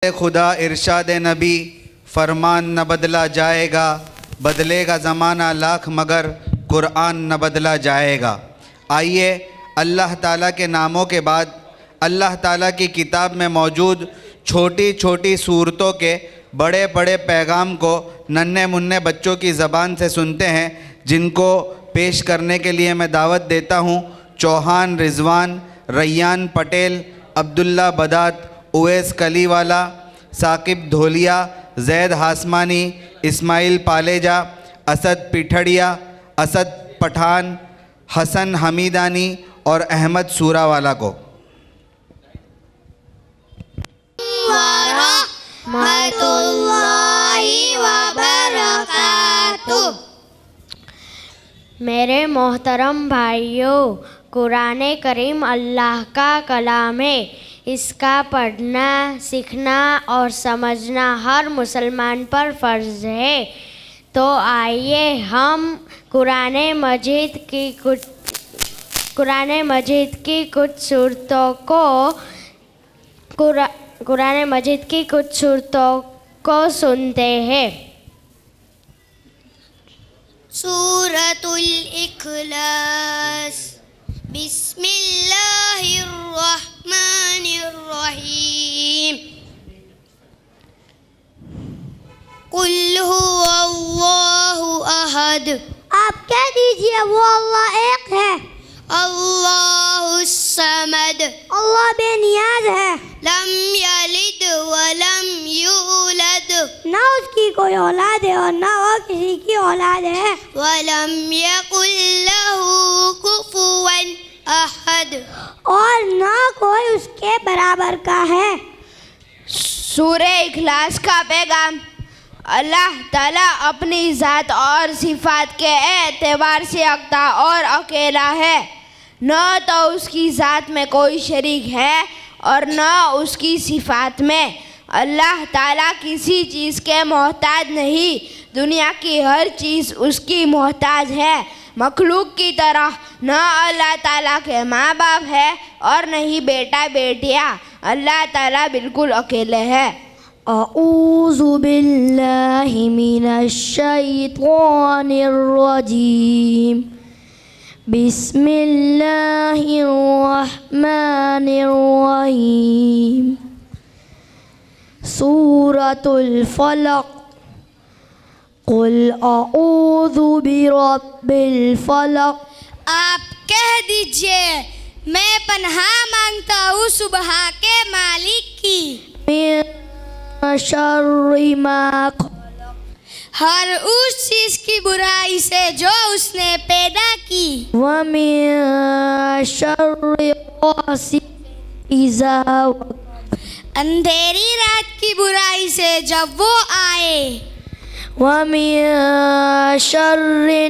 खुदा इरशाद नबी फरमान न बदला जाएगा, बदलेगा ज़माना लाख मगर कुरान न बदला जाएगा। आइए अल्लाह ताला के नामों के बाद अल्लाह ताला की किताब में मौजूद छोटी छोटी सूरतों के बड़े बड़े पैगाम को नन्हे मुन्ने बच्चों की ज़बान से सुनते हैं, जिनको पेश करने के लिए मैं दावत देता हूँ चौहान रिजवान, रैयान पटेल, अब्दुल्ला बदात, उवैस कलीवाला, साकिब धोलिया, जैद हासमानी, इस्माइल पालेजा, असद पिठड़िया, असद पठान, हसन हमीदानी और अहमद सूरावाला को। मेरे मोहतरम भाइयों, कुरान करीम अल्लाह का कलाम है। इसका पढ़ना, सीखना और समझना हर मुसलमान पर फ़र्ज़ है। तो आइए हम कुरान मजीद की कुछ सूरतों को सुनते हैं। सूरतुल इखलास। बिस्मिल्लाहिर्रहमानिर्रहीम। कुल हुवल्लाहु अहद। आप कह दीजिए वो अल्लाह एक है। अल्लाहुस समद। अल्लाह बेनियाज है। लम यलिद वलम यूलद। ना उसकी कोई औलाद है और ना वो किसी की औलाद है। वलम यकुल लहू कुफुवन अहद। और ना कोई उसके बराबर का है। सूरे इखलास का पैगाम। अल्लाह ताला अपनी ज़ात और सिफ़ात के एतबार से यकता और अकेला है। न तो उसकी ज़ात में कोई शरीक है और न उसकी सिफ़ात में। अल्लाह ताला किसी चीज़ के मोहताज नहीं, दुनिया की हर चीज़ उसकी मोहताज है। मखलूक की तरह न अल्लाह ताला के माँ बाप है और न ही बेटा बेटियाँ। अल्लाह ताला बिल्कुल अकेले है। अऊज़ु बिल्लाहि मिनश शैतानिर रजीम। बिस्मिल्लाहिर्रहमानिर्रहीम। सूरतुल फलक। कुल अऊज़ु बिरब्बिल फलक। आप कह दीजिए मैं पनाह मांगता हूँ सुबह के मालिक की। मिन शर्रि मा खलक। हर उस चीज की बुराई से जो उसने पैदा की। व मिन शर्रि गासिक़िन इज़ा वक़ब। अंधेरी रात की बुराई से जब वो आए। व मिन शर्रि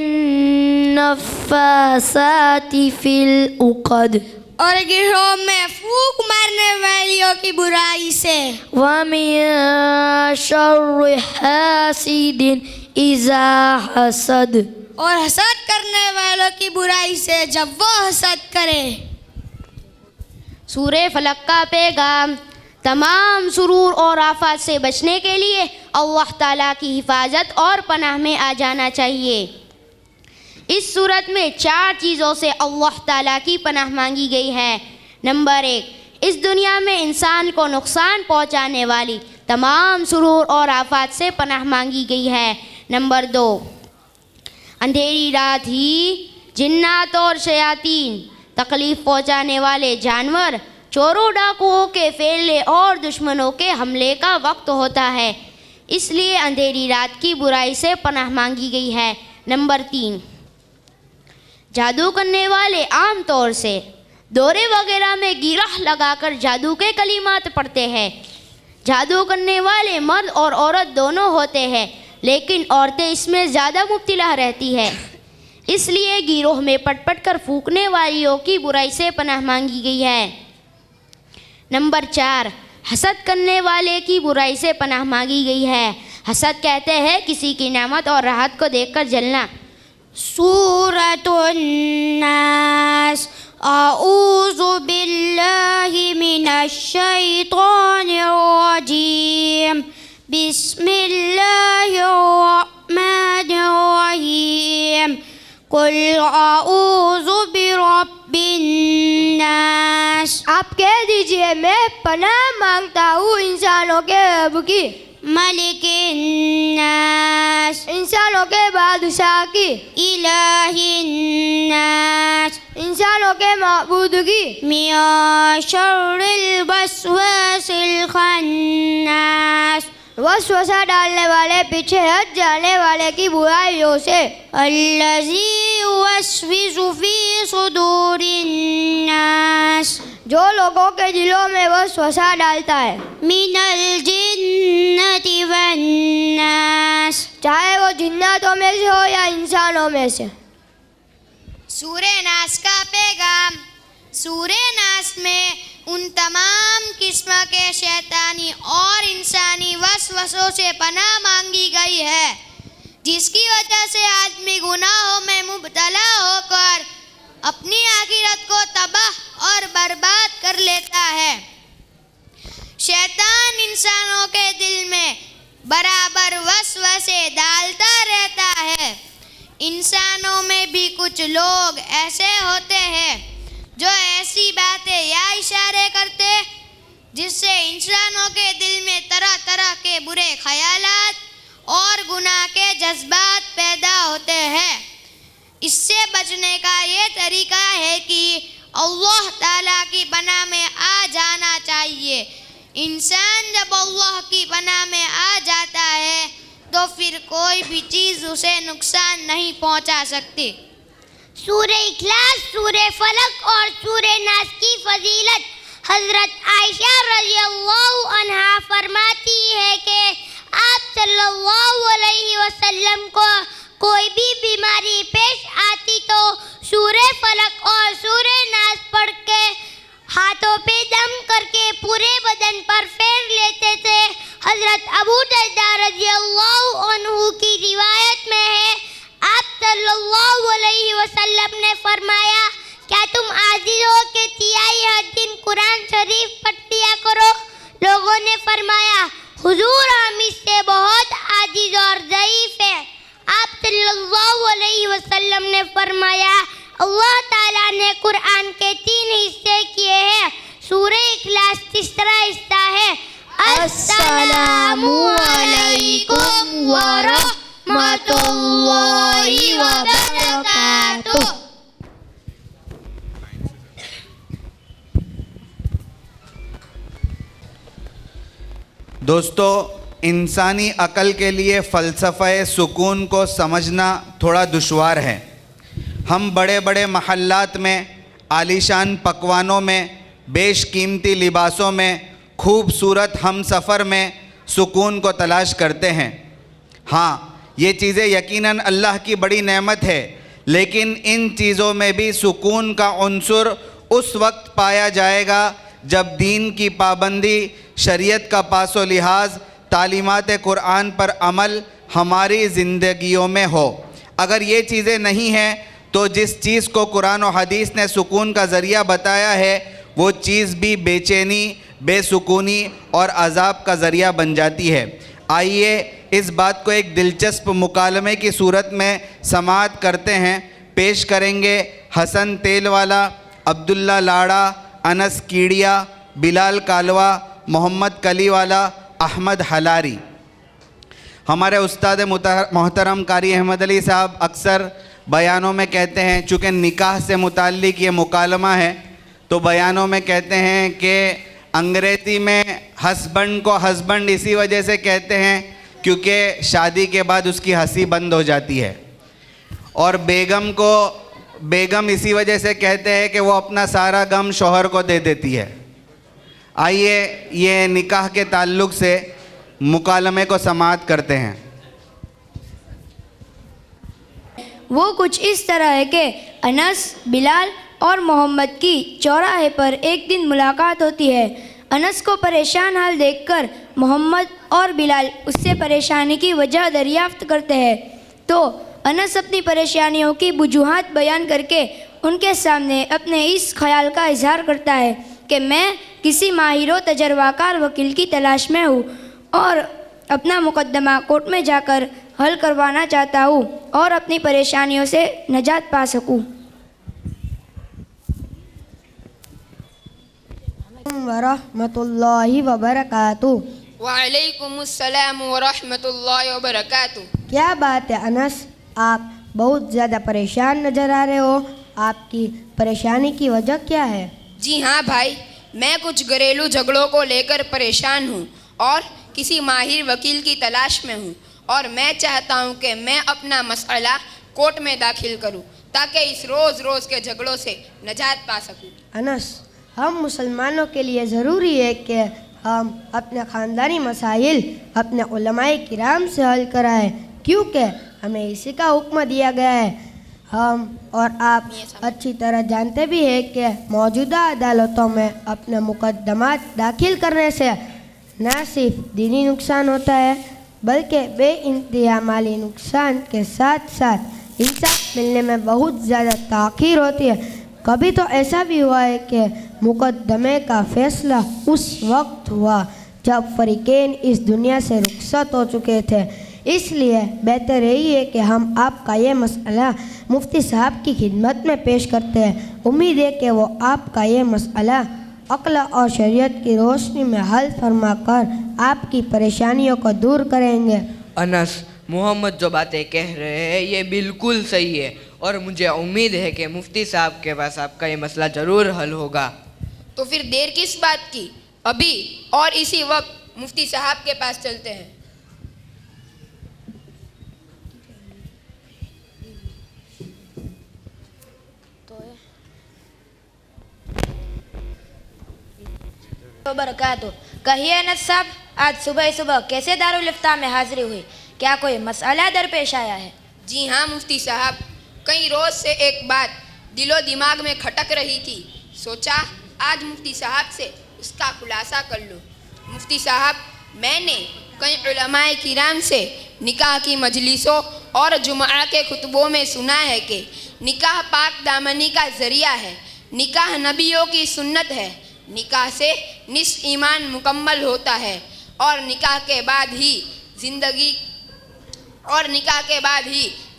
नफ़्फ़ासाति फ़िल उक़द। और गिरोह में फूंक मारने वालियों की बुराई से। व मिन शर्रि हासिदिन इज़ा हसद। और हसद करने वालों की बुराई से जब वो हसद करे। सूरे फलक का पैगाम। तमाम सुरूर और आफत से बचने के लिए अल्लाह ताला की हिफाजत और पनाह में आ जाना चाहिए। इस सूरत में 4 चीज़ों से अल्लाह ताला की पनाह मांगी गई है। नंबर 1, इस दुनिया में इंसान को नुकसान पहुंचाने वाली तमाम सुरूर और आफत से पनाह मांगी गई है। नंबर 2, अंधेरी रात ही जिन्नात और शयातीन, तकलीफ़ पहुंचाने वाले जानवर, चोरों डाकुओं के फैलने और दुश्मनों के हमले का वक्त होता है, इसलिए अंधेरी रात की बुराई से पनाह मांगी गई है। नंबर 3, जादू करने वाले आम तौर से दौरे वगैरह में गिरह लगाकर जादू के कलिमात पढ़ते हैं। जादू करने वाले मर्द और औरत दोनों होते हैं, लेकिन औरतें इसमें ज़्यादा मुब्तला रहती है, इसलिए गिरोह में पट कर फूंकने वालियों की बुराई से पनाह मांगी गई है। नंबर 4, हसद करने वाले की बुराई से पनाह मांगी गई है। हसद कहते हैं किसी की नेमत और राहत को देखकर जलना। सूरतुन नास। आऊज़ु बिल्लाहि मिनश शैतानिर रजीम बिस्मिल्लाहिर्रहमानिर रहीम कुल आऊज़ु बिरब्बिन नास। आप कह दीजिए मैं पनाह मांगता हूँ इंसानों के रब की, मलिकिन नास, इंसानों के बादशाह की, इलाहिन नास, इंसानों के माबूद की, मिया शर्रिल वस्वासिल खन्नास, वसवसा डालने वाले, पीछे हट जाने वाले की बुराइयों से, अल्लज़ी युवस्विसु फी सुदूरिन नास, जो लोगों के दिलों में वसवसा डालता है, मिनल जिन्नति वन नास, चाहे वो जिन्नातों में से हो या इंसानों में से। सूरे नास का पैगाम। सूरे नास में उन तमाम किस्म के शैतानी और इंसानी वसवसों से पनाह मांगी गई है जिसकी वजह से आदमी गुनाहों में मुब्तला होकर अपनी आखिरत को तबाह और बर्बाद कर लेता है। शैतान इंसानों के दिल में बराबर वसवसे डालता रहता है। इंसानों में भी कुछ लोग ऐसे होते हैं जो ऐसी बातें या इशारे करते जिससे इंसानों के दिल में तरह तरह के बुरे ख्यालात और गुनाह के जज्बात पैदा होते हैं। इससे बचने का ये तरीका है कि अल्लाह ताला की पनाह में आ जाना चाहिए। इंसान जब अल्लाह की पनाह में आ जाता है तो फिर कोई भी चीज़ उसे नुकसान नहीं पहुंचा सकती। सूरे इखलास, सूरे फलक और सूरे नास की फजीलत हजरत आयशा रज़ियल्लाहु अन्हा फरमाती है कि आप सल्लल्लाहु अलैहि वसल्लम को कोई भी बीमारी पेश आती तो सूरे फलक और सूरे नास पढ़ के हाथों पे दम करके पूरे बदन पर फेर लेते थे। हजरत अबू दरदा रज़ियल्लाहु अन्हु की रिवायत में है आप सल्लल्लाहु अलैहि वसल्लम ने फरमाया क्या तुम आजिज़ों के तिहाई हर दिन कुरान शरीफ पढ़ लिया करो। लोगों ने फरमाया हुजूर हम इससे बहुत आजिज़ और ज़ईफ़ है। आप सल्लल्लाहु अलैहि वसल्लम ने फरमाया अल्लाह ताला ने कुरान के 3 हिस्से किए हैं। सूरे इखलास तीसरा हिस्सा है अस्सलामु अलैकुम व रहमतुल्लाहि व बरकातुहू। दोस्तों, इंसानी अकल के लिए फ़लसफ़े सुकून को समझना थोड़ा दुश्वार है। हम बड़े बड़े महल्लात में, आलीशान पकवानों में, बेशकीमती लिबासों में, खूबसूरत हम सफ़र में सुकून को तलाश करते हैं। हाँ, ये चीज़ें यकीनन अल्लाह की बड़ी नेमत है, लेकिन इन चीज़ों में भी सुकून का उन्सुर उस वक्त पाया जाएगा जब दीन की पाबंदी, शरीयत का पासो लिहाज, तालीमात कुरान पर अमल हमारी ज़िंदगियों में हो। अगर ये चीज़ें नहीं हैं तो जिस चीज़ को कुरान और हदीस ने सुकून का ज़रिया बताया है वो चीज़ भी बेचैनी, बेसुकूनी और अज़ाब का ज़रिया बन जाती है। आइए इस बात को एक दिलचस्प मुकालमे की सूरत में समाअत करते हैं। पेश करेंगे हसन तेलवाला, अब्दुल्ला लाड़ा, अनस कीड़िया, बिलाल कालवा, मोहम्मद कलीवाला, अहमद हलारी। हमारे उस्ताद मोहतरम कारी अहमद अली साहब अक्सर बयानों में कहते हैं, चूँकि निकाह से मुताल्लिक़ ये मुकालमा है तो बयानों में कहते हैं कि अंग्रेज़ी में हस्बैंड को हस्बैंड इसी वजह से कहते हैं क्योंकि शादी के बाद उसकी हंसी बंद हो जाती है, और बेगम को बेगम इसी वजह से कहते हैं कि वो अपना सारा गम शौहर को दे देती है। आइए ये निकाह के ताल्लुक़ से मुकालमे को समाअत करते हैं। वो कुछ इस तरह है कि अनस, बिलाल और मोहम्मद की चौराहे पर एक दिन मुलाकात होती है। अनस को परेशान हाल देखकर मोहम्मद और बिलाल उससे परेशानी की वजह दरियाफ्त करते हैं तो अनस अपनी परेशानियों की वजूहात बयान करके उनके सामने अपने इस ख्याल का इजहार करता है कि मैं किसी माहिर व तजर्बाकार वकील की तलाश में हूँ और अपना मुकदमा कोर्ट में जाकर हल करवाना चाहता हूँ और अपनी परेशानियों से निजात पा सकूँ। वरहमतुल्लाहि वबरकातुहू। वालेकुमुस्सलाम वरहमतुल्लाहि वबरकातुहू। क्या बात है अनस, आप बहुत ज़्यादा परेशान नज़र आ रहे हो। आपकी परेशानी की वजह क्या है? जी हाँ भाई, मैं कुछ घरेलू झगड़ों को लेकर परेशान हूँ और किसी माहिर वकील की तलाश में हूँ और मैं चाहता हूँ कि मैं अपना मसला कोर्ट में दाखिल करूँ ताकि इस रोज़ के झगड़ों से निजात पा सकूँ। अनस, हम मुसलमानों के लिए ज़रूरी है कि हम अपने ख़ानदानी मसाइल अपने उलमाए किराम से हल कराएं, क्योंकि हमें इसी का हुक्म दिया गया है। हम और आप अच्छी तरह जानते भी हैं कि मौजूदा अदालतों में अपने मुकदमात दाखिल करने से न सिर्फ दीनी नुकसान होता है बल्कि बेइंतहा माली नुकसान के साथ साथ इंसाफ मिलने में बहुत ज़्यादा ताख़ीर होती है। कभी तो ऐसा भी हुआ है कि मुकदमे का फ़ैसला उस वक्त हुआ जब फ़रीक़ैन इस दुनिया से रुखसत हो चुके थे। इसलिए बेहतर यही है कि हम आपका ये मसला मुफ्ती साहब की खिदमत में पेश करते हैं। उम्मीद है कि वो आपका ये मसला अक्ल और शरीयत की रोशनी में हल फरमा कर आपकी परेशानियों को दूर करेंगे। अनस, मोहम्मद जो बातें कह रहे हैं ये बिल्कुल सही है और मुझे उम्मीद है कि मुफ्ती साहब के पास आपका ये मसला ज़रूर हल होगा। तो फिर देर किस बात की, अभी और इसी वक्त मुफ्ती साहब के पास चलते हैं। बरकातुहू। कहिए अनस साहब, आज सुबह कैसे दारुल इफ्ताह में हाजिरी हुई? क्या कोई मसला दरपेश आया है? जी हाँ मुफ्ती साहब, कई रोज़ से एक बात दिलो दिमाग में खटक रही थी। सोचा आज मुफ्ती साहब से उसका खुलासा कर लूँ। मुफ्ती साहब, मैंने कई उलमाए किराम से निकाह की मजलिसों और जुमा के खुतबों में सुना है कि निकाह पाक दामनी का ज़रिया है, निकाह नबियों की सुन्नत है, निकाह से निस्फ ईमान मुकम्मल होता है और निकाह के बाद ही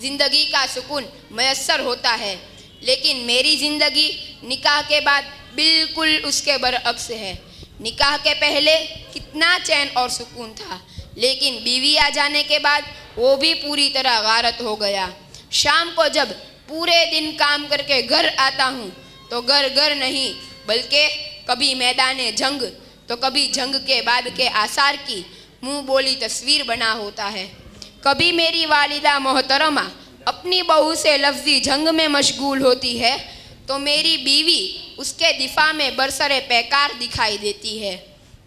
ज़िंदगी का सुकून मैसर होता है। लेकिन मेरी ज़िंदगी निकाह के बाद बिल्कुल उसके बरअक्स है। निकाह के पहले कितना चैन और सुकून था, लेकिन बीवी आ जाने के बाद वो भी पूरी तरह गारत हो गया। शाम को जब पूरे दिन काम करके घर आता हूँ तो घर नहीं बल्कि कभी मैदाने जंग तो कभी जंग के बाद के आसार की मुँह बोली तस्वीर बना होता है। कभी मेरी वालिदा मोहतरमा अपनी बहू से लफ्ज़ी जंग में मशगूल होती है तो मेरी बीवी उसके दिफा में बरसरे पैकार दिखाई देती है।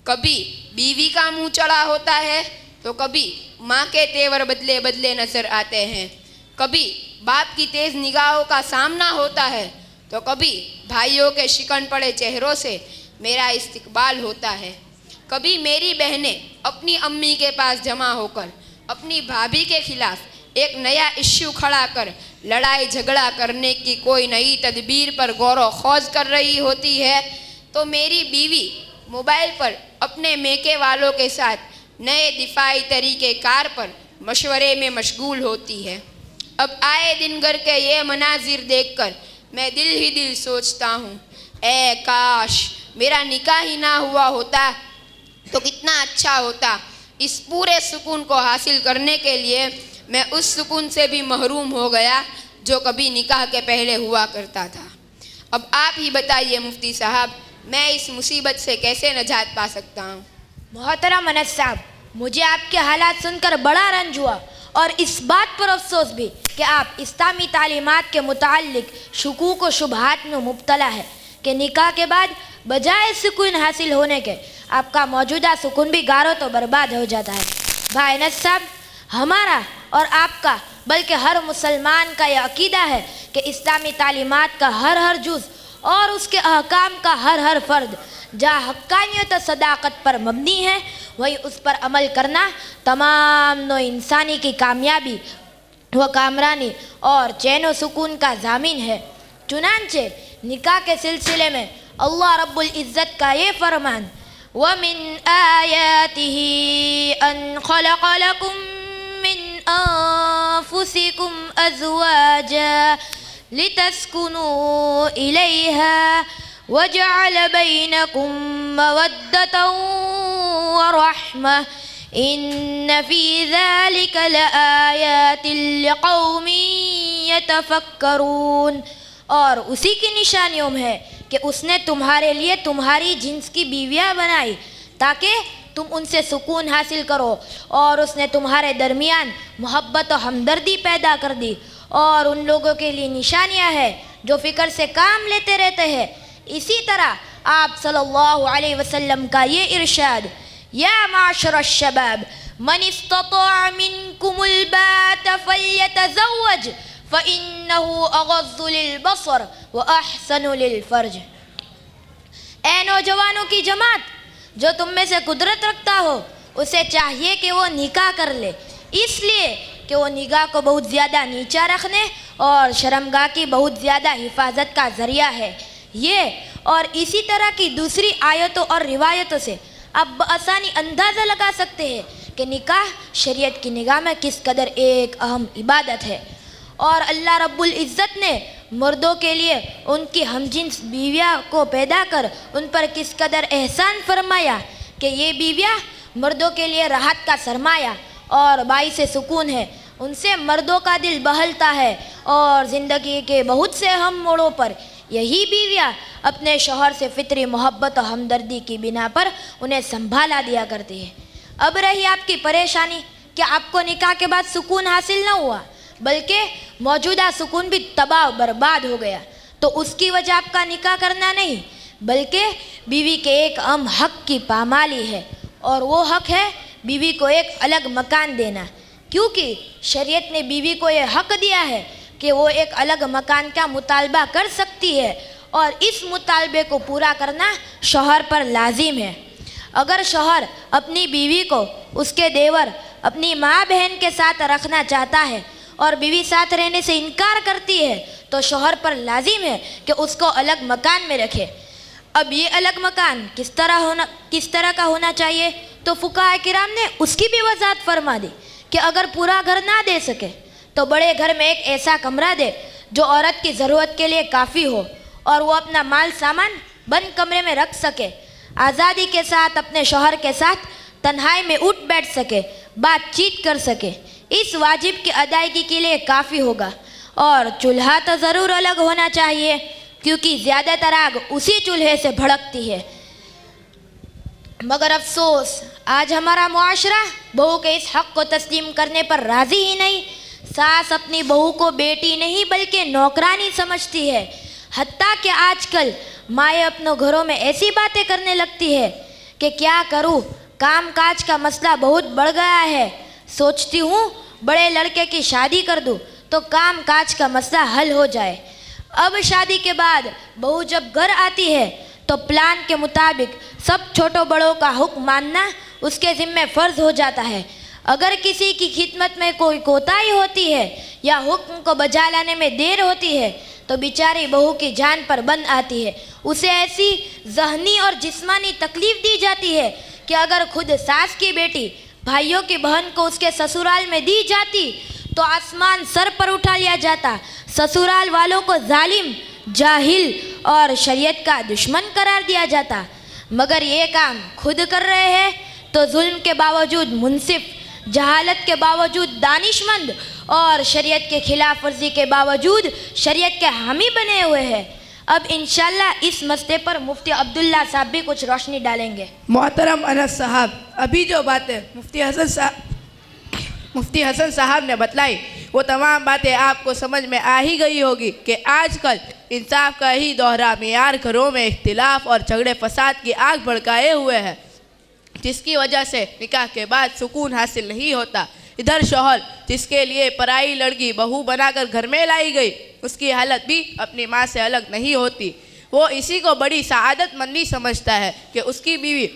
कभी बीवी का मुंह चढ़ा होता है तो कभी माँ के तेवर बदले बदले नज़र आते हैं। कभी बाप की तेज़ निगाहों का सामना होता है तो कभी भाइयों के शिकन पड़े चेहरों से मेरा इस्तकबाल होता है। कभी मेरी बहनें अपनी अम्मी के पास जमा होकर अपनी भाभी के खिलाफ एक नया इश्यू खड़ा कर लड़ाई झगड़ा करने की कोई नई तदबीर पर गौर खोज कर रही होती है तो मेरी बीवी मोबाइल पर अपने मेके वालों के साथ नए दिफाई तरीके कार पर मशवरे में मशगूल होती है। अब आए दिन घर के ये मनाजिर देखकर मैं दिल ही दिल सोचता हूँ, ए काश मेरा निकाह ही ना हुआ होता तो कितना अच्छा होता। इस पूरे सुकून को हासिल करने के लिए मैं उस सुकून से भी महरूम हो गया जो कभी निकाह के पहले हुआ करता था। अब आप ही बताइए मुफ्ती साहब, मैं इस मुसीबत से कैसे निजात पा सकता हूँ? मोहतरम अनस साहब, मुझे आपके हालात सुनकर बड़ा रंज हुआ और इस बात पर अफसोस भी कि आप इस्लामी तालीमात के मुताल्लिक शुकूक व शुबहात में मुब्तला है कि निकाह के बाद बजाय सुकून हासिल होने के आपका मौजूदा सुकून भी गारो तो बर्बाद हो जाता है। भाई अनस साहब, हमारा और आपका बल्कि हर मुसलमान का यह अकीदा है कि इस्लामी तालीमात का हर जुज़ और उसके अहकाम का हर फर्द जहाँ हक्कानियत और सदाकत पर मबनी है वही उस पर अमल करना तमाम नौ इंसानी की कामयाबी व कामरानी और चैन व सुकून का ज़ामिन है। चुनांचे निकाह के सिलसिले में अल्लाह रब्बुल इज़्ज़त का ये फरमान, वमिन आयातिही अन खलक़ लकुम मिन अनफुसिकुम अज़वाजा लितस्कुनू इलैहा वजअल बैनकुम मवद्दतन व रहमह इन्न फी ज़ालिका लआयातिन लिक़ौमिन यतफ़क्करून। और उसी की निशानियों में है कि उसने तुम्हारे लिए तुम्हारी जिन्स की बीवियाँ बनाई ताकि तुम उनसे सुकून हासिल करो, और उसने तुम्हारे दरमियान मोहब्बत और हमदर्दी पैदा कर दी। और उन लोगों के लिए निशानियाँ हैं जो फ़िक्र से काम लेते रहते हैं। इसी तरह आप सल्लल्लाहु अलैहि वसल्लम का ये इरशाद, या माशर शबाब मन इस्तताअ मिनकुमुल बाअता फल्यतज़व्वज फ़इन्नहु अग़ज़्ज़ु लिलबसर व अहसनु लिलफ़र्ज। ए नौजवानों की जमात, जो तुम में से कुदरत रखता हो उसे चाहिए कि वो निकाह कर ले, इसलिए कि वो निगाह को बहुत ज़्यादा नीचा रखने और शर्मगाह की बहुत ज़्यादा हिफाजत का ज़रिया है। ये और इसी तरह की दूसरी आयतों और रिवायतों से आप आसानी अंदाज़ा लगा सकते हैं कि निकाह शरीयत की निगाह में किस कदर एक अहम इबादत है। और अल्लाह रब्बुल इज़्ज़त ने मर्दों के लिए उनकी हमजिन्स बीवियाँ को पैदा कर उन पर किस कदर एहसान फरमाया कि ये बीवियाँ मर्दों के लिए राहत का सरमाया और बाइस सुकून है। उनसे मर्दों का दिल बहलता है और ज़िंदगी के बहुत से अहम मोड़ों पर यही बीवियाँ अपने शौहर से फितरी मोहब्बत और हमदर्दी की बिना पर उन्हें संभाला दिया करती है। अब रही आपकी परेशानी कि आपको निकाह के बाद सुकून हासिल न हुआ, बल्कि मौजूदा सुकून भी तबाह बर्बाद हो गया, तो उसकी वजह आपका निकाह करना नहीं बल्कि बीवी के एक अहम हक़ की पामाली है, और वो हक़ है बीवी को एक अलग मकान देना। क्योंकि शरीयत ने बीवी को ये हक़ दिया है कि वो एक अलग मकान का मुतालबा कर सकती है, और इस मुतालबे को पूरा करना शौहर पर लाजिम है। अगर शौहर अपनी बीवी को उसके देवर अपनी माँ बहन के साथ रखना चाहता है और बीवी साथ रहने से इनकार करती है तो शौहर पर लाजिम है कि उसको अलग मकान में रखे। अब ये अलग मकान किस तरह का होना चाहिए, तो फुक़हा किराम ने उसकी भी वजाहत फरमा दी कि अगर पूरा घर ना दे सके तो बड़े घर में एक ऐसा कमरा दे जो औरत की ज़रूरत के लिए काफ़ी हो और वो अपना माल सामान बंद कमरे में रख सके, आज़ादी के साथ अपने शौहर के साथ तन्हाई में उठ बैठ सके, बातचीत कर सके। इस वाजिब की अदायगी के लिए काफ़ी होगा। और चूल्हा तो ज़रूर अलग होना चाहिए क्योंकि ज़्यादातर आग उसी चूल्हे से भड़कती है। मगर अफसोस आज हमारा मुआशरा बहू के इस हक़ को तस्लीम करने पर राज़ी ही नहीं। सास अपनी बहू को बेटी नहीं बल्कि नौकरानी समझती है। हत्ता कि आजकल माएँ अपनों घरों में ऐसी बातें करने लगती है कि क्या करूँ, काम काज का मसला बहुत बढ़ गया है, सोचती हूँ बड़े लड़के की शादी कर दूँ तो काम काज का मसला हल हो जाए। अब शादी के बाद बहू जब घर आती है तो प्लान के मुताबिक सब छोटों बड़ों का हुक्म मानना उसके ज़िम्मे फ़र्ज़ हो जाता है। अगर किसी की खिदमत में कोई कोताही होती है या हुक्म को बजा लाने में देर होती है तो बेचारी बहू की जान पर बन आती है। उसे ऐसी ज़हनी और जिस्मानी तकलीफ़ दी जाती है कि अगर खुद सास की बेटी भाइयों की बहन को उसके ससुराल में दी जाती तो आसमान सर पर उठा लिया जाता, ससुराल वालों को जालिम, जाहिल और शरीयत का दुश्मन करार दिया जाता। मगर ये काम खुद कर रहे हैं तो जुल्म के बावजूद मुनसिफ, जहालत के बावजूद दानिशमंद और शरीयत के खिलाफ वर्जी के बावजूद शरीयत के हामी बने हुए हैं। अब इंशाल्लाह इस मसले पर मुफ्ती अब्दुल्ला साहब भी कुछ रोशनी डालेंगे। मोहतरम अनस साहब, अभी जो बातें मुफ्ती हसन साहब ने बतलाई वो तमाम बातें आपको समझ में आ ही गई होगी कि आजकल इंसाफ का ही दोहरा मियार घरों में इख्तिलाफ और झगड़े फसाद की आग भड़काए हुए है, जिसकी वजह से निकाह के बाद सुकून हासिल नहीं होता। इधर शौहर जिसके लिए पराई लड़की बहू बनाकर घर में लाई गई उसकी हालत भी अपनी माँ से अलग नहीं होती। वो इसी को बड़ी सआदतमंदी समझता है कि उसकी बीवी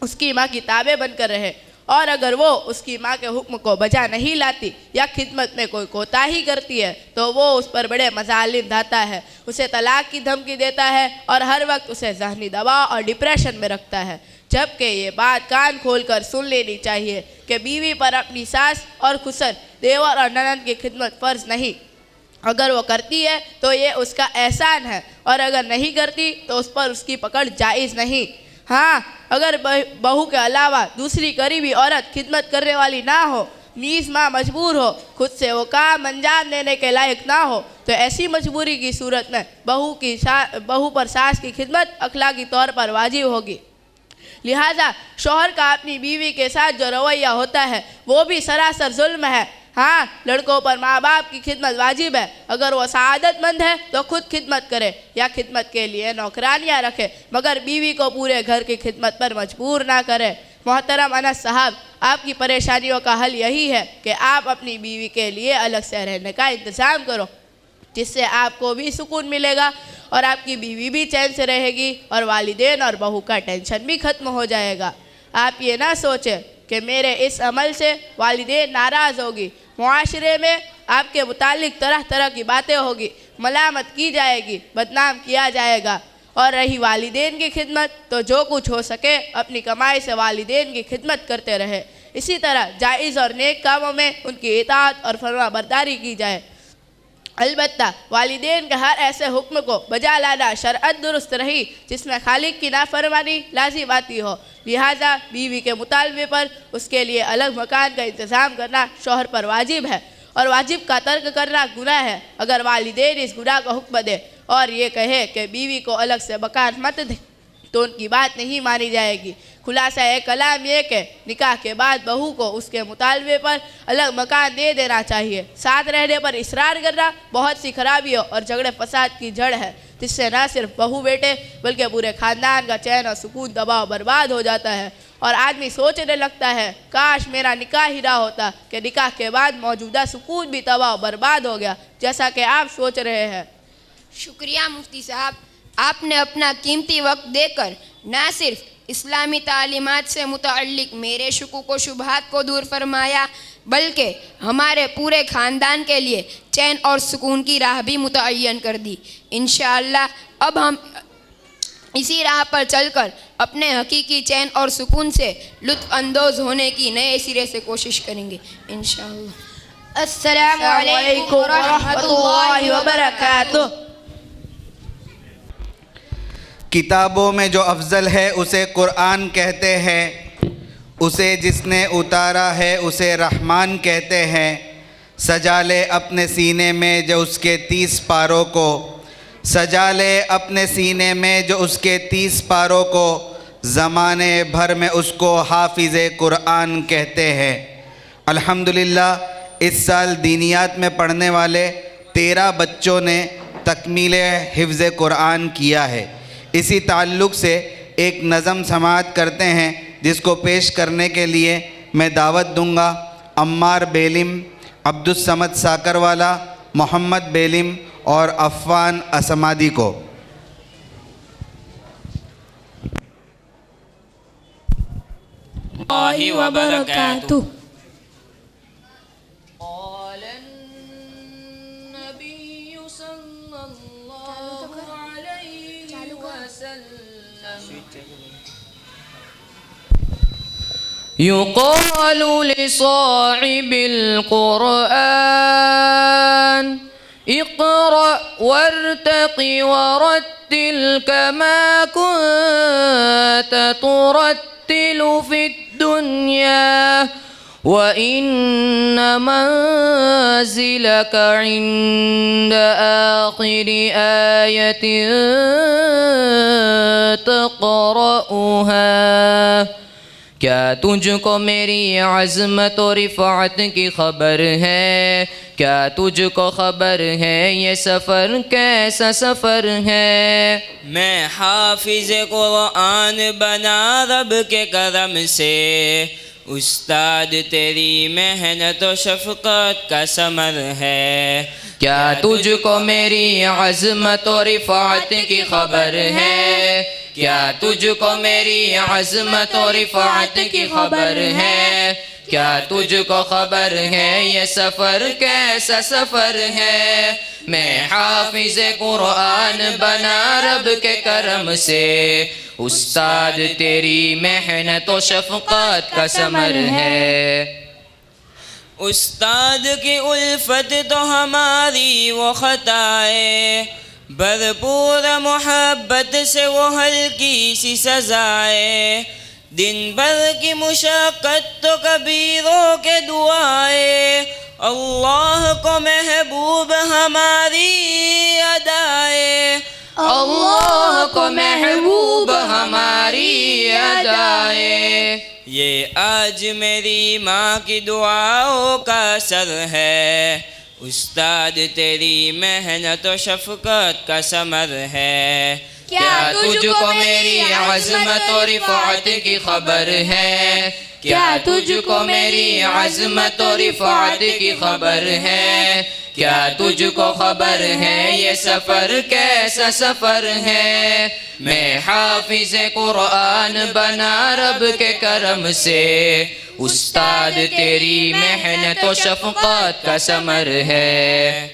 उसकी माँ की ताबे बनकर रहे, और अगर वो उसकी माँ के हुक्म को बजा नहीं लाती या खिदमत में कोई कोताही करती है तो वो उस पर बड़े मजालिम ढाता है उसे तलाक की धमकी देता है और हर वक्त उसे ज़हनी दबाव और डिप्रेशन में रखता है। जबकि ये बात कान खोलकर सुन लेनी चाहिए कि बीवी पर अपनी सास और खुसर, देवर और ननद की खिदमत फ़र्ज नहीं। अगर वो करती है तो ये उसका एहसान है, और अगर नहीं करती तो उस पर उसकी पकड़ जायज़ नहीं। हाँ, अगर बहू के अलावा दूसरी करीबी औरत खिदमत करने वाली ना हो, मीज़ माँ मजबूर हो, खुद से वो काम अंजाम देने के लायक ना हो, तो ऐसी मजबूरी की सूरत में बहू पर सास की खिदमत अखलाकी तौर पर वाजिब होगी। लिहाजा शौहर का अपनी बीवी के साथ जो रवैया होता है वो भी सरासर जुल्म है। हाँ, लड़कों पर माँ बाप की खिदमत वाजिब है। अगर वो सआदतमंद है तो खुद खिदमत करे या खिदमत के लिए नौकरानियाँ रखे, मगर बीवी को पूरे घर की खिदमत पर मजबूर ना करे। मोहतरम अनस साहब, आपकी परेशानियों का हल यही है कि आप अपनी बीवी के लिए अलग से रहने का इंतज़ाम करो, जिससे आपको भी सुकून मिलेगा और आपकी बीवी भी चैन से रहेगी और वालिदैन और बहू का टेंशन भी ख़त्म हो जाएगा। आप ये ना सोचें कि मेरे इस अमल से वालिदैन नाराज़ होगी। मुआशरे में आपके मुतालिक तरह तरह की बातें होगी, मलामत की जाएगी, बदनाम किया जाएगा। और रही वालिदैन की खिदमत, तो जो कुछ हो सके अपनी कमाई से वालिदैन की खिदमत करते रहे। इसी तरह जायज़ और नेक कामों में उनकी इताअत और फरमा बरदारी की जाए। अलबत्ता वालिदैन के हर ऐसे हुक्म को बजा लाना शरअत दुरुस्त रही जिसमें खालिक की नाफरमानी लाजिम आती हो। लिहाजा बीवी के मुतालबे पर उसके लिए अलग मकान का इंतज़ाम करना शौहर पर वाजिब है, और वाजिब का तर्क करना गुनाह है। अगर वालिदैन इस गुनाह का हुक्म दे और ये कहे कि बीवी को अलग से मकान मत दे, तो उनकी बात नहीं मानी जाएगी। खुलासा कलाम ये कि निकाह के बाद बहू को उसके मुतालबे पर अलग मकान दे देना चाहिए। साथ रहने पर इसरार करना बहुत सी खराबियों और झगड़े फसाद की जड़ है, जिससे न सिर्फ बहू बेटे बल्कि पूरे ख़ानदान का चैन और सुकून दबाव बर्बाद हो जाता है। और आदमी सोचने लगता है, काश मेरा निकाह ही ना होता कि निकाह के बाद मौजूदा सुकून भी तबाह बर्बाद हो गया, जैसा कि आप सोच रहे हैं। शुक्रिया मुफ्ती साहब, आपने अपना कीमती वक्त देकर न सिर्फ इस्लामी तालीमात से मुतअल्लिक मेरे शुकूक व शुबहात को दूर फरमाया, बल्कि हमारे पूरे ख़ानदान के लिए चैन और सुकून की राह भी मुतअय्यन कर दी। इंशाअल्लाह अब हम इसी राह पर चलकर अपने हकीकी चैन और सुकून से लुत्फ़ अंदोज़ होने की नए सिरे से कोशिश करेंगे इंशाअल्लाह। अस्सलामु अलैकुम व रहमतुल्लाहि व बरकातुहू। किताबों में जो अफजल है उसे कुरान कहते हैं, उसे जिसने उतारा है उसे रहमान कहते हैं। सजा ले अपने सीने में जो उसके 30 पारों को, सजा ले अपने सीने में जो उसके 30 पारों को, ज़माने भर में उसको हाफिज़े कुरान कहते हैं। अल्हम्दुलिल्लाह इस साल दीनियात में पढ़ने वाले 13 बच्चों ने तकमील हिफ्ज़ कुरान किया है। इसी ताल्लुक़ से एक नज़म समाअत करते हैं, जिसको पेश करने के लिए मैं दावत दूंगा अम्मार बेलिम, अब्दुस्समद साकरवाला, मोहम्मद बेलिम और अफ़वान असमादी को। व बरकातुहू। युक़ालु लिसाहिबिल क़ुरआन इक़रा वर्तक़ि वरत्तिल कमा कुन्त तुरत्तिलु फ़िद दुनिया व इन्न मंज़िलक इंद आख़िरि आयतिन तक़रउहा। क्या तुझको मेरी अज़मत और रिफ़अत की ख़बर है? क्या तुझको ख़बर है ये सफ़र कैसा सफ़र है? मैं हाफिज़ कुरान बना रब के करम से, उस्ताद तेरी मेहनत और शफ़क़त का समर है। क्या तुझको मेरी अज़मत और रिफ़अत की ख़बर है? क्या तुझको मेरी अज़मत और रिफ़अत की ख़बर है? क्या तुझको खबर है ये सफ़र कैसा सफ़र है। मैं हाफिज़ कुरान बना रब के करम से, उस्ताद तेरी मेहनत व शफ़क़त का समर है। उस्ताद की उल्फत तो हमारी वो ख़ताए, भरपूर मोहब्बत से वो हल्की सी सजाए। दिन भर की मुशक्क़त तो कभी रो के दुआए, अल्लाह को महबूब हमारी अदाए। अल्लाह को महबूब हमारी अदाए। ये आज मेरी माँ की दुआओं का असर है, उस्ताद तेरी मेहनत व शफ़क़त का समर है। क्या तुझको मेरी अज़मत और रिफ़ाअत की खबर है। क्या तुझको मेरी अज़मत और रिफ़ाअत की खबर है। क्या तुझको खबर है ये सफ़र कैसा सफ़र है। मैं हाफिज़ कुरान बना रब के करम से, उस्ताद तेरी मेहनत व शफ़क़त का समर है।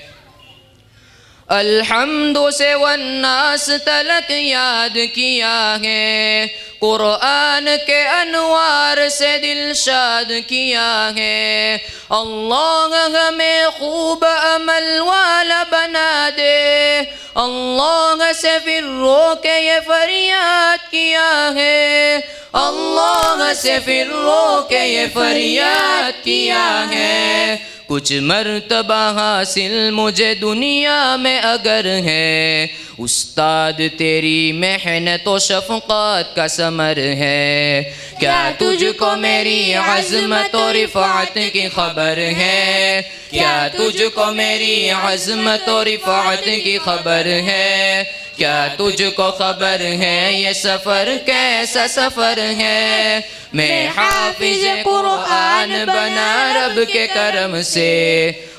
अल्हम्दु से वन्नास तलक याद किया है, कुरान के अनवार से दिल शाद किया है। अल्लाह हमें खूब अमल वाला बना दे, अल्लाह से फिर रो के ये फरियाद किया है। अल्लाह से फिर रो के ये फरियाद किया है। कुछ मर्तबा हासिल मुझे दुनिया में अगर है, उस्ताद तेरी मेहनत व शफ़क़त का समर है। क्या तुझको मेरी अज़मत और रिफ़ाअत की खबर है। क्या तुझको मेरी अज़मत और रिफ़ाअत की खबर है। क्या तुझको खबर है ये सफ़र कैसा सफ़र है। मैं हाफिज़ कुरान बना रब के करम से,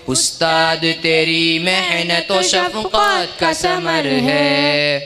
उस्ताद तेरी मेहनत व शफ़क़त का समर है।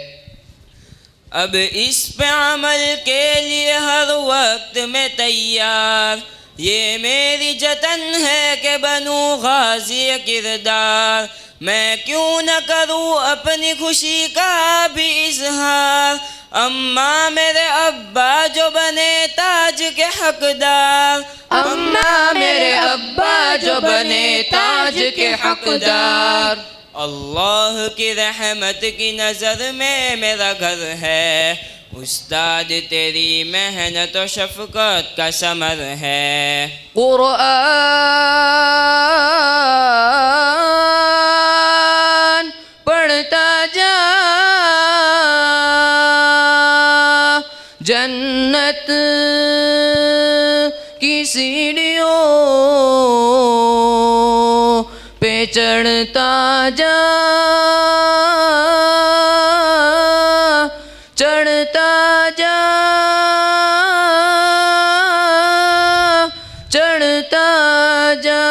अब इस पे अमल के लिए हर वक्त में तैयार, ये मेरी जतन है कि बनूं गाज़ी किरदार। मैं क्यों न करूं अपनी खुशी का भी इजहार, अम्मा मेरे अब्बा जो बने ताज के हकदार। अम्मा मेरे अब्बा जो बने ताज के हकदार। अल्लाह की रहमत की नज़र में मेरा घर है, उस्ताद तेरी मेहनत व शफ़क़त का समर है। कुरान पढ़ता जा, जन्नत की सीढ़ियों पे चढ़ता जा, चढ़ता जा, चढ़ता जा।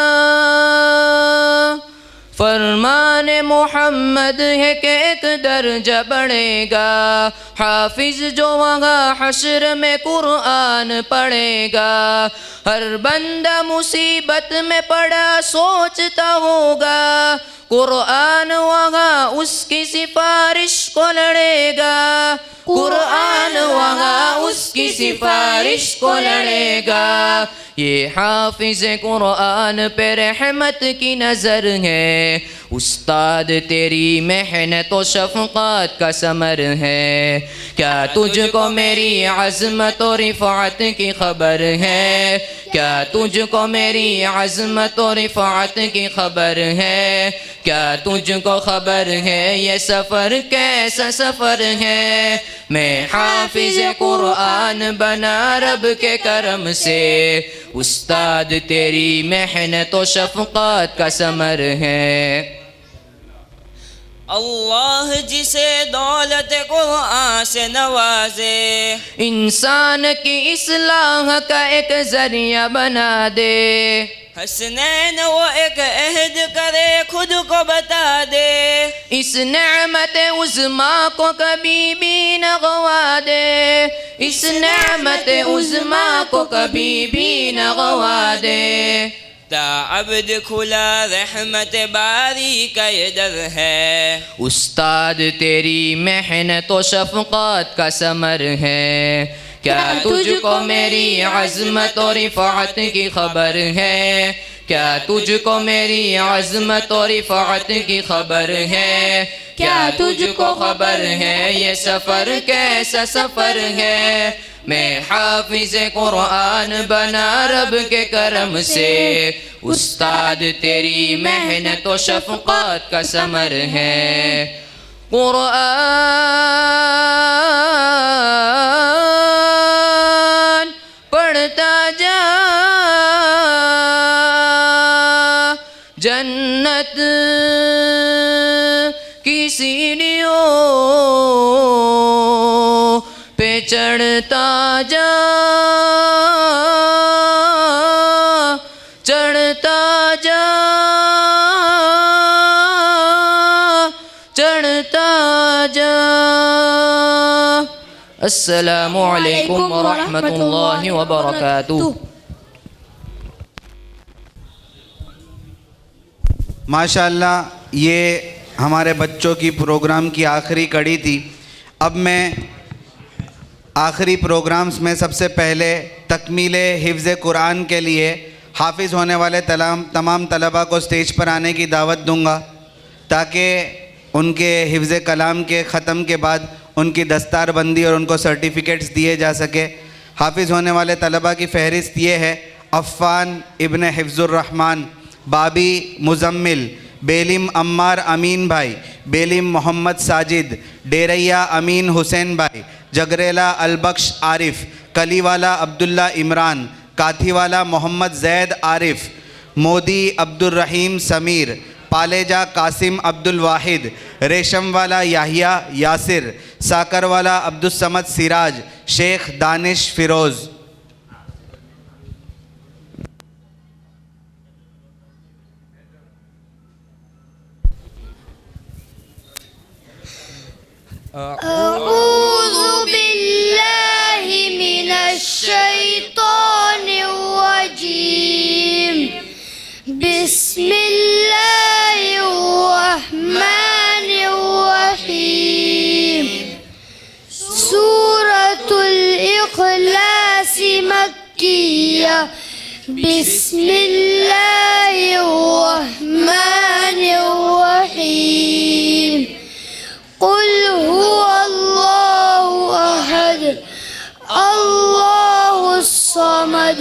फरमान मोहम्मद है कि एक दर्जा बढ़ेगा, हाफिज़ जो वहाँ हश्र में कुरान पढ़ेगा। हर बंदा मुसीबत में पड़ा सोचता होगा, कुरान वहाँ उसकी सिफारिश को लड़ेगा। कुरान वहाँ उसकी सिफारिश को लड़ेगा। ये हाफिज़ कुरान पे रहमत की नज़र है, उस्ताद तेरी मेहनत व शफ़क़त का समर है। क्या तुझको मेरी अज़मत व रिफ़ाअत की खबर है। क्या तुझको मेरी अज़मत व रिफ़ाअत की खबर है। क्या तुझको खबर है ये सफ़र कैसा सफ़र है। मैं हाफिज़ कुरान बना रब के करम से, उस्ताद तेरी मेहनत व शफ़क़त का समर है। अल्लाह जिसे दौलत कुरान से नवाजे, इंसान की इस्लाह का एक ज़रिया बना दे। हसनैन वो एक अहद करे खुद को बता दे, इस नेमत उज़्मा को कभी भी न गवा दे, इस नेमत उज़्मा को कभी भी न गवा दे। ताअब्द खुला रहमत बारी का ये दर है, उस्ताद तेरी मेहनत व शफ़क़त का समर है। क्या तुझको मेरी अज़मत और रिफ़अत की खबर है, क्या तुझको मेरी अज़मत और रिफ़अत की खबर है, क्या तुझको खबर है ये सफ़र कैसा सफ़र है। मैं हाफिज़ कुरान बना रब के करम से, उस्ताद तेरी मेहनत व शफ़क़त का समर है। कुरान पढ़ता जा, जन्नत की सीढ़ियों पे चढ़ता जा, चढ़ता जा, चढ़ता जा। अस्सलामु अलैकुम व रहमतुल्लाहि व बरकातुहू। माशाअल्लाह ये हमारे बच्चों की प्रोग्राम की आखिरी कड़ी थी। अब मैं आखिरी प्रोग्राम्स में सबसे पहले तकमील हिफ्ज़ कुरान के लिए हाफिज़ होने वाले तमाम तलबा को स्टेज पर आने की दावत दूंगा, ताकि उनके हिफ्ज़ कलाम के ख़त्म के बाद उनकी दस्तारबंदी और उनको सर्टिफ़िकेट्स दिए जा सके। हाफिज़ होने वाले तलबा की फ़हरिस्त ये है: अफ़ान इब्न हिफ्ज़ुर्रहमान, बाबी मुज़म्मिल, बेलिम अम्मार अमीन भाई, बेलिम मोहम्मद साजिद, डेरैया अमीन हुसैन भाई, जगरेला अलबख्श आरिफ, कलीवाला अब्दुल्ला इमरान, काथीवाला मोहम्मद जैद आरिफ, मोदी अब्दुर्रहीम समीर, पालेजा कासिम अब्दुल वाहिद, रेशमवाला याहिया यासिर, साकरवाला अब्दुस्समद सिराज, शेख दानिश फ़िरोज़। अऊज़ु बिल्लाहि मिनश शैतानिर रजीम। बिस्मिल्लाहिर रहमानिर रहीम। सूरतुल इखलास मक्किया। बिस्मिल्लाहिर रहमानिर रहीम। कुल हुवल्लाहु अहद, अल्लाहुस समद,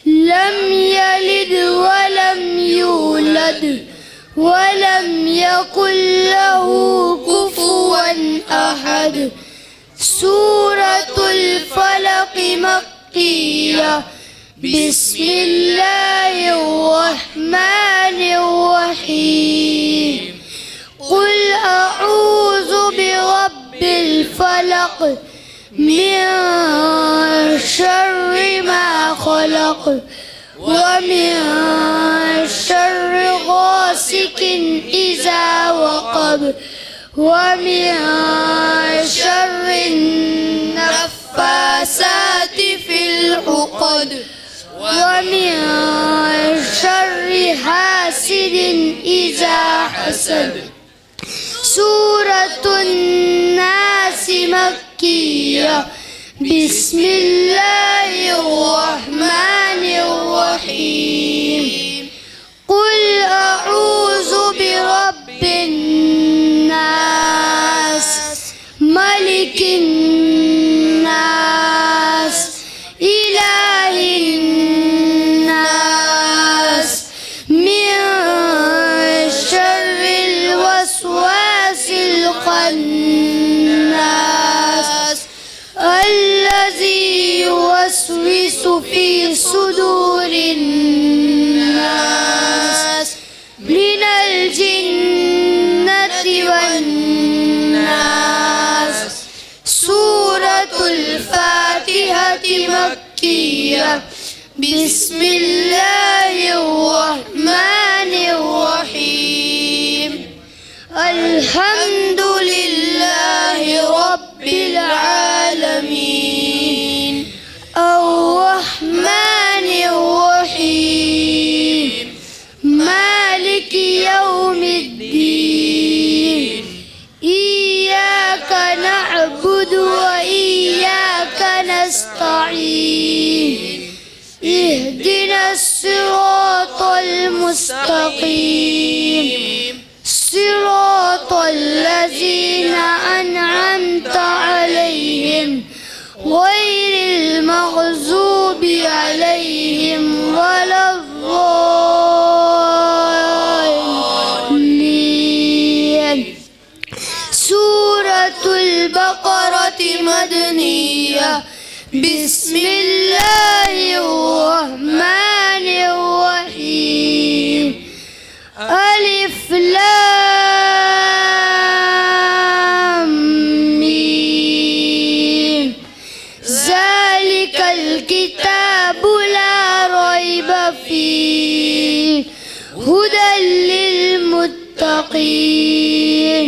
लम यलिद वलम यूलद वलम यकुल लहू कुफुवन अहद। सूरतुल फलक मक्किया। बिस्मिल्लाहिर रहमानिर रहीम। कुल अऊज़ु बिरब्बिल फलक मिन शर्रि मा खलक व मिन शर्रि गासिकिन इज़ा वक़ब व मिन शर्रि नफ़्फ़ासाति फ़िल उक़द व मिन शर्रि हासिदिन इज़ा हसद। सूरतुन नास मक्किया। बिस्मिल्लाहिर रहमानिर रहीम। कुल अऊज़ु बिरब्बिन नास, मलिकिन नास, इलाहिन नास, मिन शर्रिल वस्वासिल खन्नास, अल्लज़ी युवस्विसु फ़ी सुदूरिन नास, मिनल जिन्नति वन नास। सूरतुल फातिहति मक्किया। बिस्मिल्लाहिर मदनिया बिस्मिल्लाहिर्रहमानिर्रहीम अलिफ लाम मीम ज़ालिकल किताबु ला रैब फीह हुदल लिल मुत्तकीन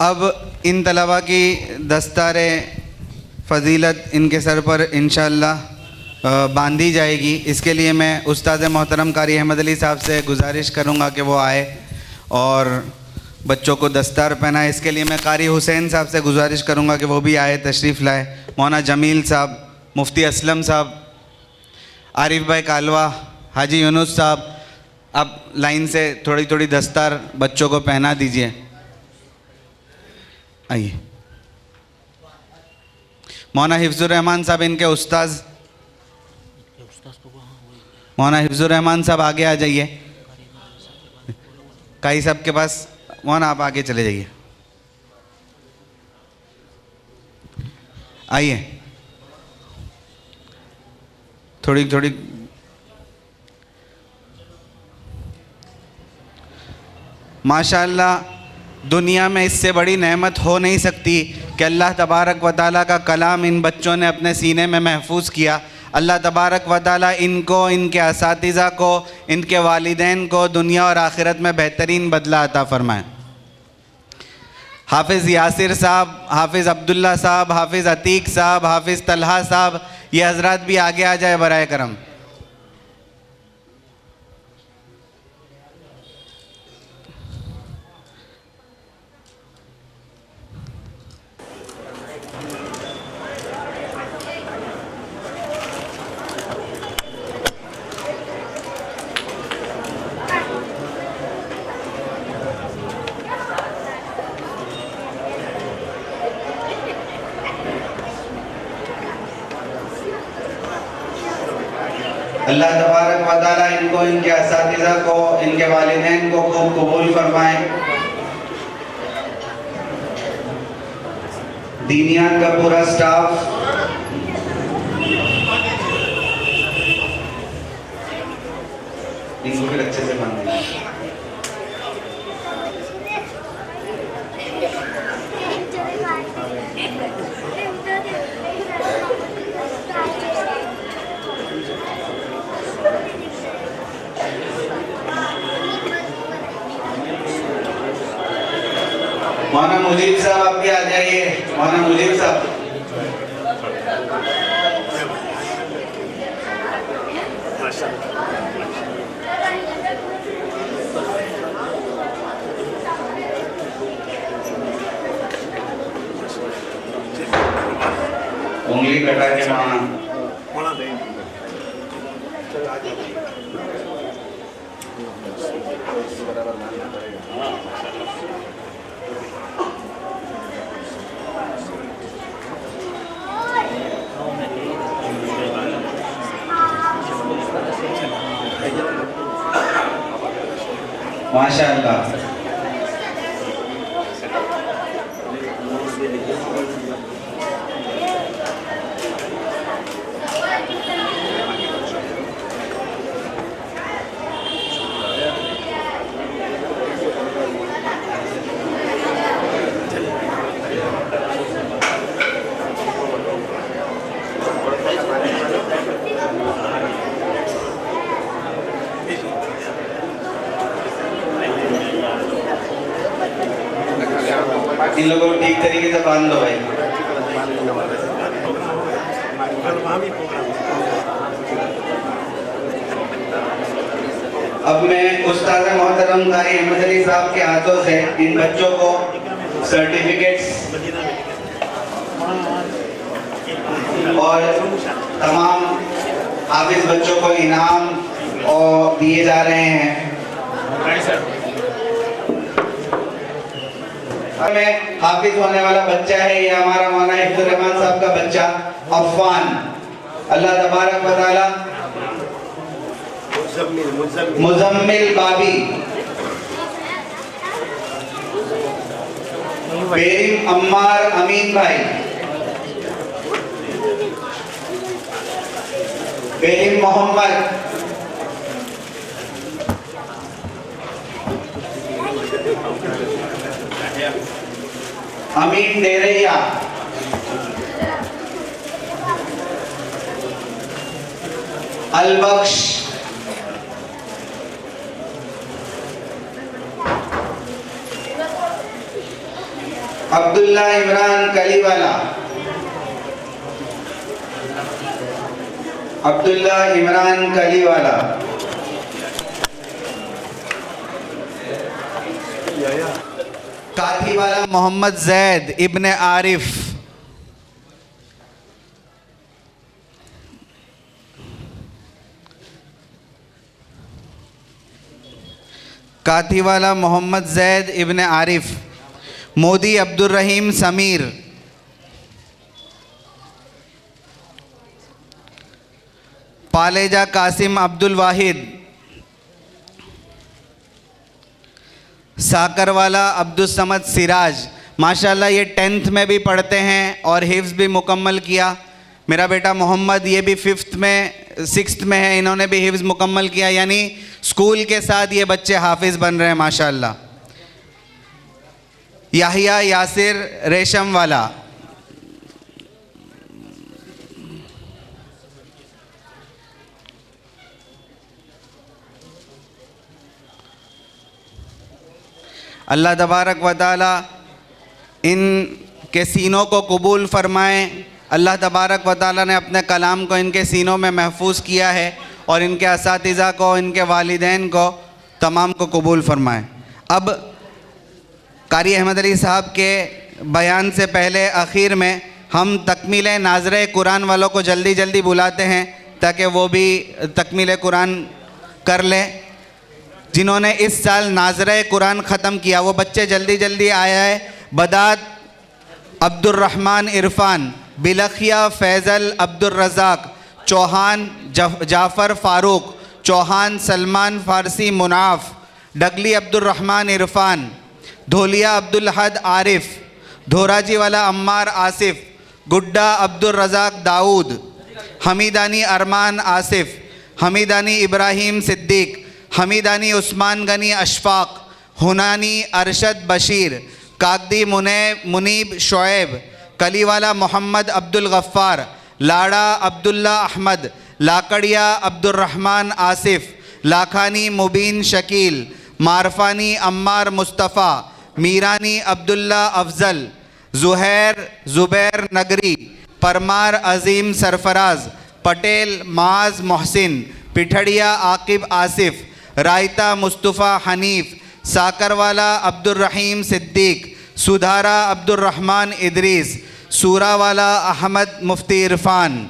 अब इन तलबा की दस्तार फ़जीलत इनके सर पर इंशाअल्लाह बांधी जाएगी। इसके लिए मैं उस्ताद मोहतरम कारी अहमद अली साहब से गुजारिश करूँगा कि वो आए और बच्चों को दस्तार पहनाए। इसके लिए मैं कारी हुसैन साहब से गुजारिश करूँगा कि वो भी आए, तशरीफ़ लाए। मौलाना जमील साहब, मुफ्ती असलम साहब, आरिफ भाई कालवा, हाजी यूनुस साहब, अब लाइन से थोड़ी थोड़ी दस्तार बच्चों को पहना दीजिए। आइए। मौलाना हिफ्जुर रहमान साहब इनके उस्ताद, मौलाना हिफ्जुर रहमान साहब आगे आ जाइए। काई साहब के पास, मौलाना आप आगे चले जाइए। आइए, थोड़ी थोड़ी माशाअल्लाह दुनिया में इससे बड़ी नेमत हो नहीं सकती कि अल्लाह तबारक व तआला का कलाम इन बच्चों ने अपने सीने में महफूज किया। अल्लाह तबारक व तआला इनको, इनके असातिज़ा को, इनके वालिदैन को दुनिया और आखिरत में बेहतरीन बदला अता फरमाए। हाफिज़ यासिर साहब, हाफिज़ अब्दुल्ला साहब, हाफिज़ अतीक साहब, हाफिज़ तलहा साहब, ये हजरात भी आगे आ जाए बराए करम। अल्लाह तबारक व तआला इनको, इनके असातिज़ा को, इनके वालिदैन को खूब कबूल फरमाए। दीनियात का पूरा स्टाफ, इनको फिर अच्छे से बांध दें। मुजीब साहब आप भी आ जाइए, मौलाना मुजीब साहब। उंगली कटा के माशाअल्लाह। इन लोगों को ठीक तरीके से बांध दो भाई। अब मैं उस्ताद मोहतरम कारी अहमद अली साहब के हाथों से इन बच्चों को सर्टिफिकेट्स और तमाम हाफिज बच्चों को इनाम और दिए जा रहे हैं। में हाफिज होने वाला बच्चा है, ये हमारा मौलाना इफ्तुर रहमान साहब का बच्चा अफवान। अल्लाह तबारक व तआला मुजम्मिल बाबी, बेरिम अम्मार अमीन भाई, बेरिम मोहम्मद, अमीन डेरैया, अलबख्श, अब्दुल्ला इमरान कलीवाला, अब्दुल्ला इमरान कलीवाला, काथीवाला मोहम्मद जैद इब्ने आरिफ, काथीवाला मोहम्मद जैद इब्ने आरिफ, मोदी अब्दुल रहीम समीर, पालेजा कासिम अब्दुल वाहिद, साकरवाला अब्दुल समद सिराज। माशाल्लाह ये 10th में भी पढ़ते हैं और हिफ्ज़ भी मुकम्मल किया। मेरा बेटा मोहम्मद ये भी 5th में 6th में है, इन्होंने भी हिफ्ज़ मुकम्मल किया, यानी स्कूल के साथ ये बच्चे हाफिज़ बन रहे हैं माशाल्लाह। याहिया यासिर रेशम वाला, अल्लाह तबारक व तआला इन के सीनों को कबूल फ़रमाएँ। अल्लाह तबारक व तआला ने अपने कलाम को इनके सीनों में महफूज किया है और इनके असातिज़ा को, इनके वालिदैन को, तमाम को कबूल फ़रमाएँ। अब कारी अहमद अली साहब के बयान से पहले आखिर में हम तकमील नाज़रे कुरान वालों को जल्दी जल्दी बुलाते हैं ताकि वो भी तकमील कुरान कर लें। जिन्होंने इस साल नाज़रे कुरान ख़त्म किया वो बच्चे जल्दी जल्दी आया है। बदात अब्दुर्रहमान इरफान, बिलखिया फैज़ल अब्दुल रज़ाक, चौहान जाफ़र फ़ारूक, चौहान सलमान फ़ारसी मुनाफ, डगली अब्दुर्रहमान इरफान, धोलिया अब्दुल हद आरिफ, धोराजी वाला अम्मार आसिफ, गुड्डा अब्दुल रज़ाक दाऊद, हमीदानी अरमान आसिफ, हमीदानी इब्राहिम सिद्दीक, हमीदानी उस्मान गनी अशफाक, हुनानी अरशद बशीर, कागदी मुनीब शोएब, कलीवाला मोहम्मद अब्दुल गफ़्फ़ार, लाड़ा अब्दुल्ला अहमद, लाकड़िया अब्दुर्रहमान आसिफ, लाखानी मुबीन शकील, मारफानी अम्मार मुस्तफ़ा, मीरानी अब्दुल्ला अफजल, ज़ुहैर ज़ुबैर नगरी, परमार अजीम सरफराज, पटेल माज मोहसिन, पिठड़िया आकिब आसिफ, रायता मुस्तफ़ा हनीफ, साकरवाला अब्दुर्रहीम सिद्दीक, सुधारा अब्दुर्रहमान इदरीस, सूरावाला अहमद मुफ्ती इरफान।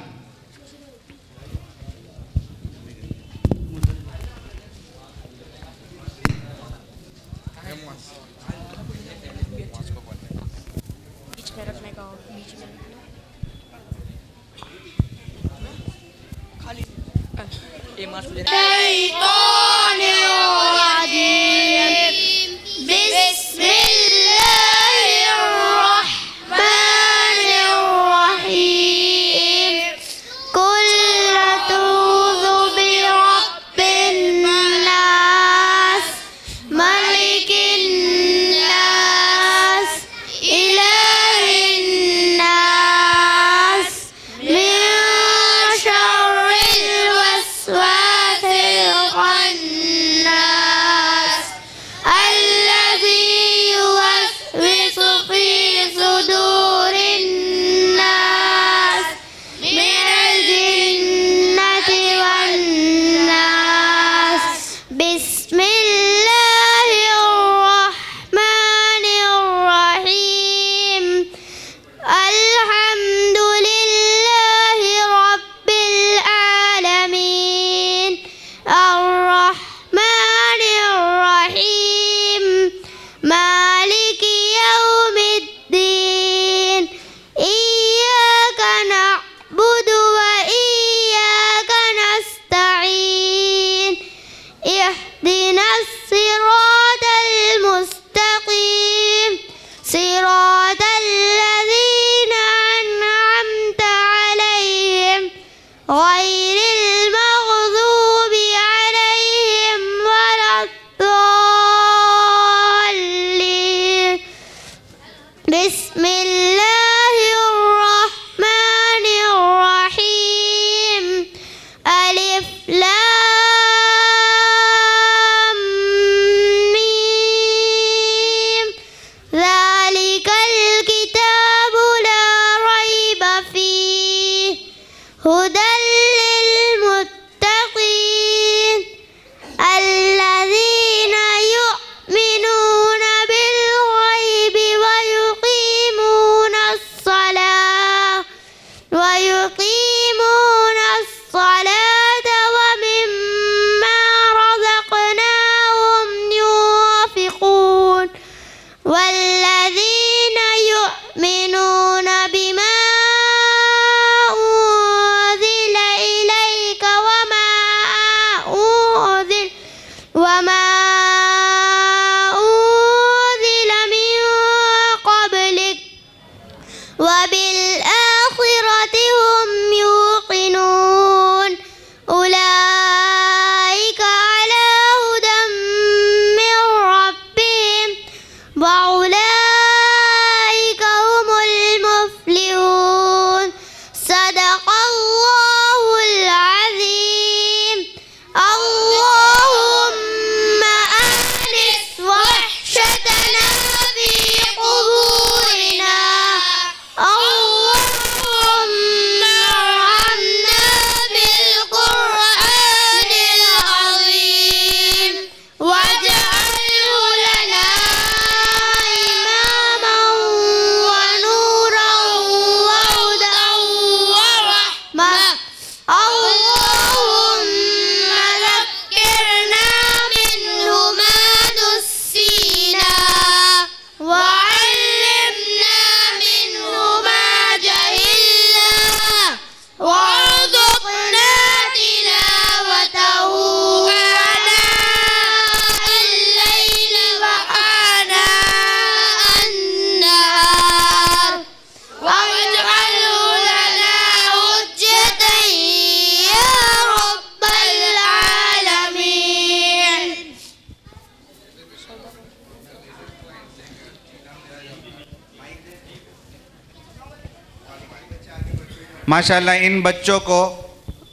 माशाल्लाह इन बच्चों को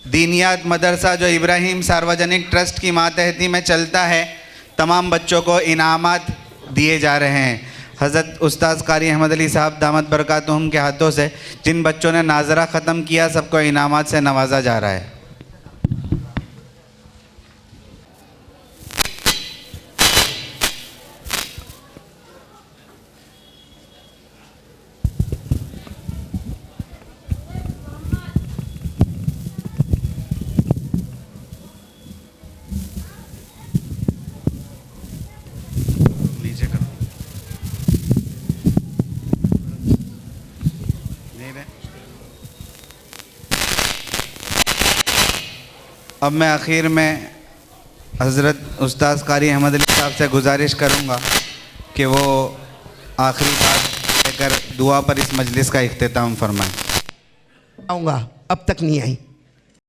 दीनियात मदरसा जो इब्राहिम सार्वजनिक ट्रस्ट की मातहती में चलता है, तमाम बच्चों को इनामात दिए जा रहे हैं। हज़रत उस्ताद कारी अहमद अली साहब दामत बरकातुहुम के हाथों से जिन बच्चों ने नाजरा ख़त्म किया, सबको इनामात से नवाजा जा रहा है। अब मैं आखिर में हज़रत उस्ताद कारी अहमद अली साहब से गुजारिश करूँगा कि वो आखिरी बात लेकर दुआ पर इस मजलिस का इख्तिताम फरमाएं। आऊँगा, अब तक नहीं आई।